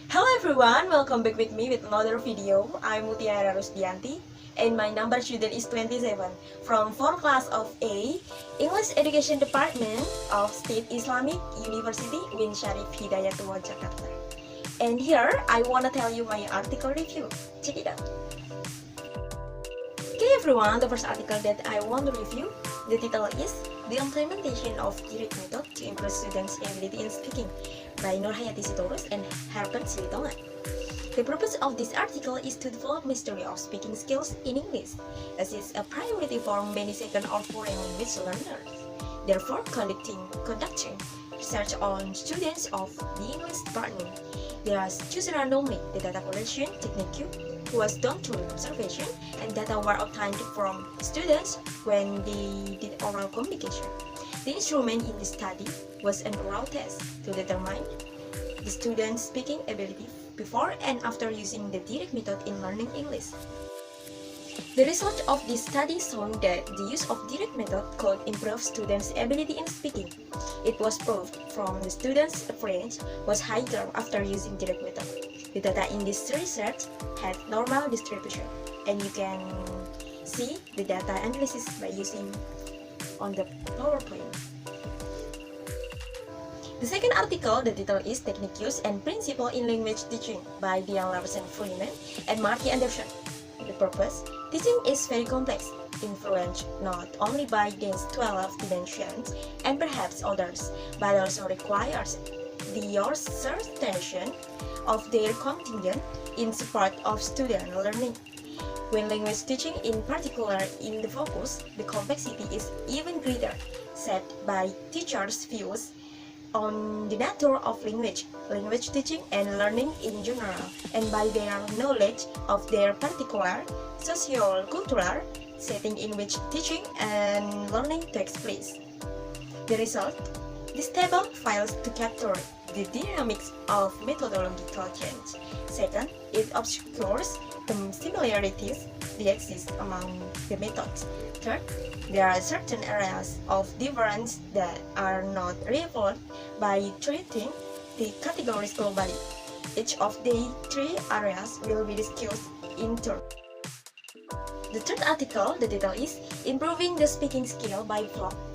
Hello everyone, welcome back with me with another video. I'm Mutiara Rusdianti and my number student is 27 from 4th class of A, English Education Department of State Islamic University Bin Syarif Hidayatullah Jakarta. And here I wanna tell you my article review. Check it out. Okay everyone, the first article that I want to review, the title is The Implementation of Direct Method to Improve Students' Ability in Speaking by Nurhayati Sitorus and Herbert Silitongan. The purpose of this article is to develop mastery of speaking skills in English, as it's a priority for many second or foreign language learners. Therefore, conducting research on students of the English department, there are chosen randomly the data collection technique was done through observation and data were obtained from students when they did oral communication. The instrument in this study was an oral test to determine the student's speaking ability before and after using the direct method in learning English. The result of this study showed that the use of direct method could improve students' ability in speaking. It was proved from the students' French was higher after using direct method. The data in this research had normal distribution, and you can see the data analysis by using on the PowerPoint. The second article, the title is Technique Use and Principle in Language Teaching by Dian Larsen Freeman and Marty Anderson. The purpose, teaching is very complex, influenced not only by these 12 dimensions and perhaps others, but also requires the assertion of their contingent in support of student learning. When language teaching in particular in the focus, the complexity is even greater, set by teachers' views on the nature of language teaching and learning in general, and by their knowledge of their particular socio-cultural setting in which teaching and learning takes place. The result, this table fails to capture the dynamics of methodological change. Second, it obscures the similarities that exist among the methods. Third, there are certain areas of difference that are not resolved by treating the categories globally. Each of the three areas will be discussed in turn. The third article, the title is Improving the Speaking Skill by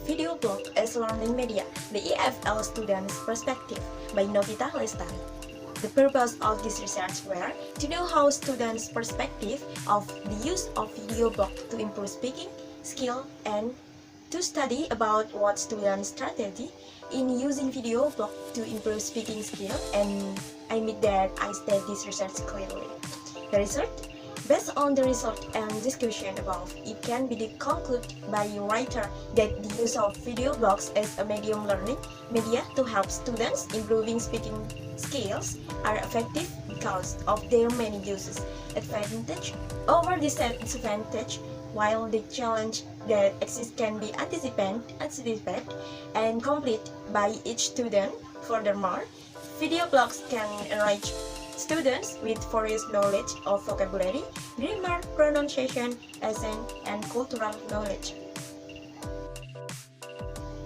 Video Blog as Learning Media, the EFL Student's Perspective by Novita Lestari. The purpose of this research were to know how students' perspective of the use of video blog to improve speaking skill and to study about what students' strategy in using video blog to improve speaking skill, and I admit that I state this research clearly. The research, based on the result and discussion above, it can be concluded by a writer that the use of video blogs as a medium learning media to help students improving speaking skills are effective because of their many uses. Advantage over disadvantage, while the challenge that exists can be anticipated and complete by each student. Furthermore, video blogs can enrich students with various knowledge of vocabulary, grammar, pronunciation, accent, and cultural knowledge.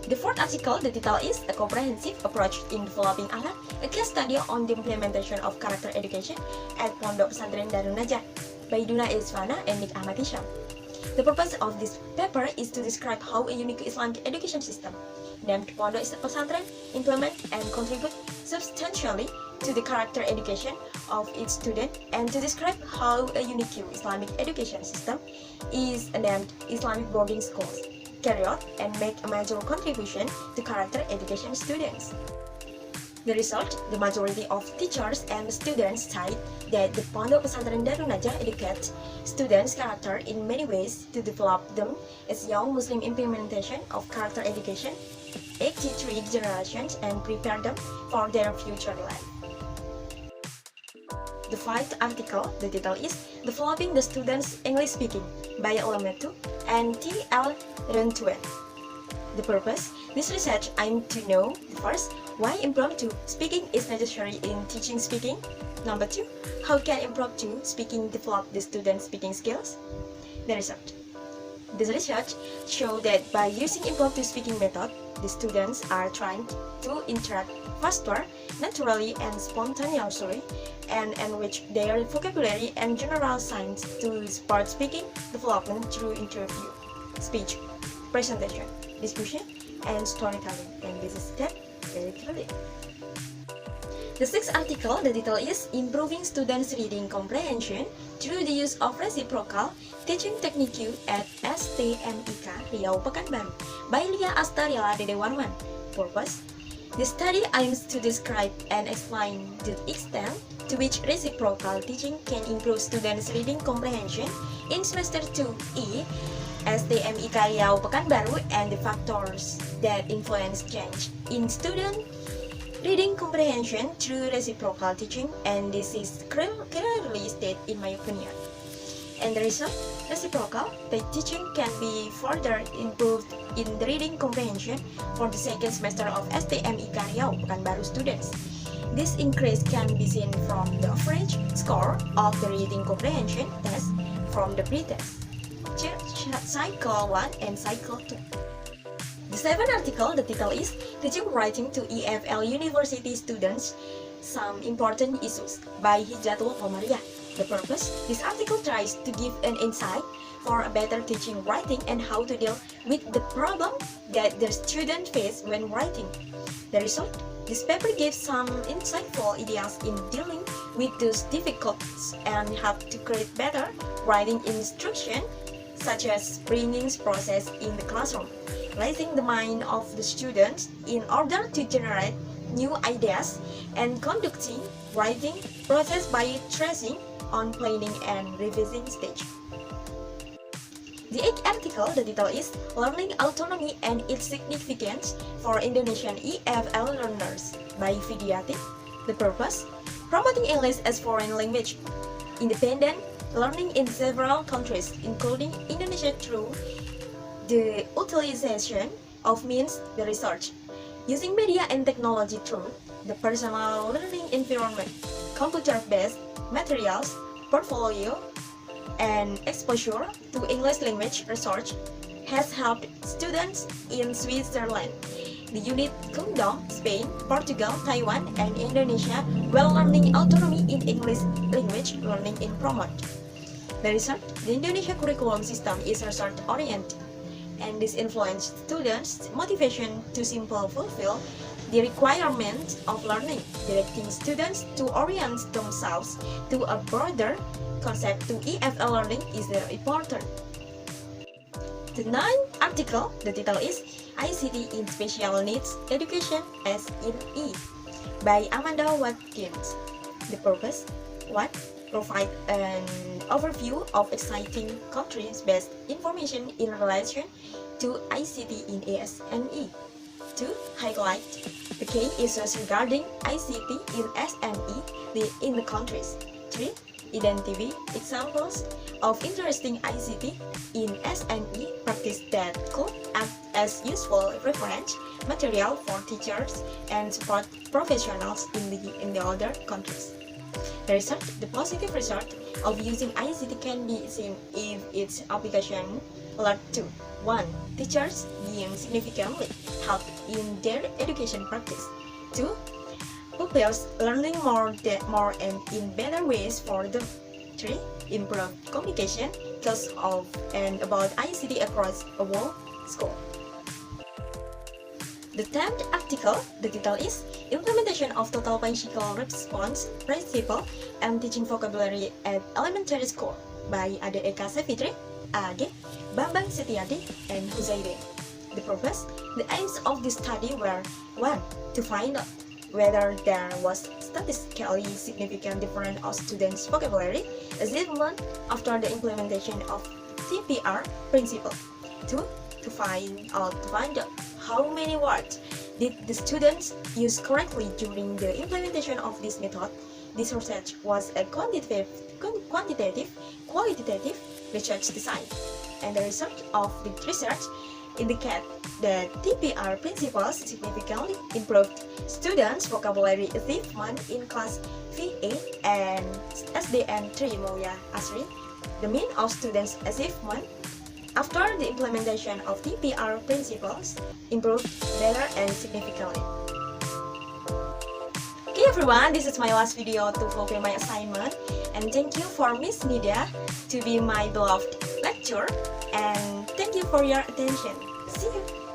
The fourth article, the title is A Comprehensive Approach in Developing Ahlak, a case study on the implementation of character education at Pondok Pesantren Darun Najah by Duna Isfana and Nick Ahmad Hisham. The purpose of this paper is to describe how a unique Islamic education system named Pondok Pesantren implement and contribute substantially to the character education of its students, and to describe how a unique Islamic education system is named Islamic boarding schools carry out and make a major contribution to character education students. The result, the majority of teachers and students cite that the Pondok Pesantren Darun Najah educates students' character in many ways to develop them as young Muslim implementation of character education, 83 generations, and prepare them for their future life. The fifth article, the title is Developing the Students' English Speaking by Olametu and T.L. Rentuen. The purpose, this research aimed to know, first, why impromptu speaking is necessary in teaching speaking. Number 2, how can impromptu speaking develop the students' speaking skills? The research. This research showed that by using impromptu speaking method, The students are trained to interact faster, naturally and spontaneously, and enrich their vocabulary and general science to support speaking development through interview, speech, presentation, discussion, and storytelling. And this is that very clearly. The sixth article, the title is Improving Students' Reading Comprehension Through the Use of Reciprocal Teaching Technique at STMIK Riau Pekanbaru by Lia Astariela Dedewanwan. Purpose: the study aims to describe and explain the extent to which reciprocal teaching can improve students' reading comprehension in Semester 2E STMIK Riau Pekanbaru and the factors that influence change in student reading comprehension through reciprocal teaching, and this is clearly stated in my opinion. And the result, reciprocal teaching can be further improved in the reading comprehension for the second semester of STMIK Riau Pekanbaru students. This increase can be seen from the average score of the reading comprehension test from the pre-test, cycle 1 and cycle 2. The seventh article, the title is Teaching Writing to EFL University Students, Some Important Issues by Hijatul Komariah. The purpose, this article tries to give an insight for a better teaching writing and how to deal with the problem that the student face when writing. The result, this paper gives some insightful ideas in dealing with those difficulties and help to create better writing instruction, such as bringing process in the classroom, raising the mind of the students in order to generate new ideas, and conducting writing process by tracing on planning and revising stage. The eighth article, the title is Learning Autonomy and Its Significance for Indonesian EFL Learners by Vidyati. The purpose, promoting English as foreign language, independent learning in several countries, including Indonesia, through the utilization of means the research, using media and technology through the personal learning environment, computer-based materials, portfolio, and exposure to English language research has helped students in Switzerland, the United Kingdom, Spain, Portugal, Taiwan, and Indonesia while learning autonomy in English language learning in promote. The result, the Indonesia curriculum system is research-oriented, and this influenced students' motivation to simply fulfill the requirements of learning, directing students to orient themselves to a broader concept to EFL learning is very important. The ninth article, the title is ICT in Special Needs Education as in E by Amanda Watkins. The purpose, 1. Provide an overview of exciting countries-based information in relation to ICT in SNE. 2. Highlight the key issues regarding ICT in SNE in the countries. 3. Identify examples of interesting ICT in SNE practice that could act as useful reference material for teachers and support professionals in the other countries. The result, the positive result of using ICT can be seen if its application led to 1. Teachers being significantly helped in their education practice. 2. Pupils learning more and in better ways for them. 3. Improved communication skills of and about ICT across a whole school. The 10th article, the title is Implementation of Total Psychical Response Principle and Teaching Vocabulary at Elementary School by Ade Eka Savitri, AG, Bambang Setiadi, and Huzaide. The purpose, the aims of this study were 1. To find out whether there was statistically significant difference of students' vocabulary achievement after the implementation of TPR principle. 2. To find out how many words did the students use correctly during the implementation of this method. This research was a quantitative, qualitative research design, and the result of the research indicate that TPR principles significantly improved students' vocabulary achievement in class V8 and SDN 3 Mulia Asri. The mean of students' achievement after the implementation of TPR principles, improved better and significantly. Okay everyone, this is my last video to fulfill my assignment, and thank you for Miss Nidia to be my beloved lecturer, and thank you for your attention. See you!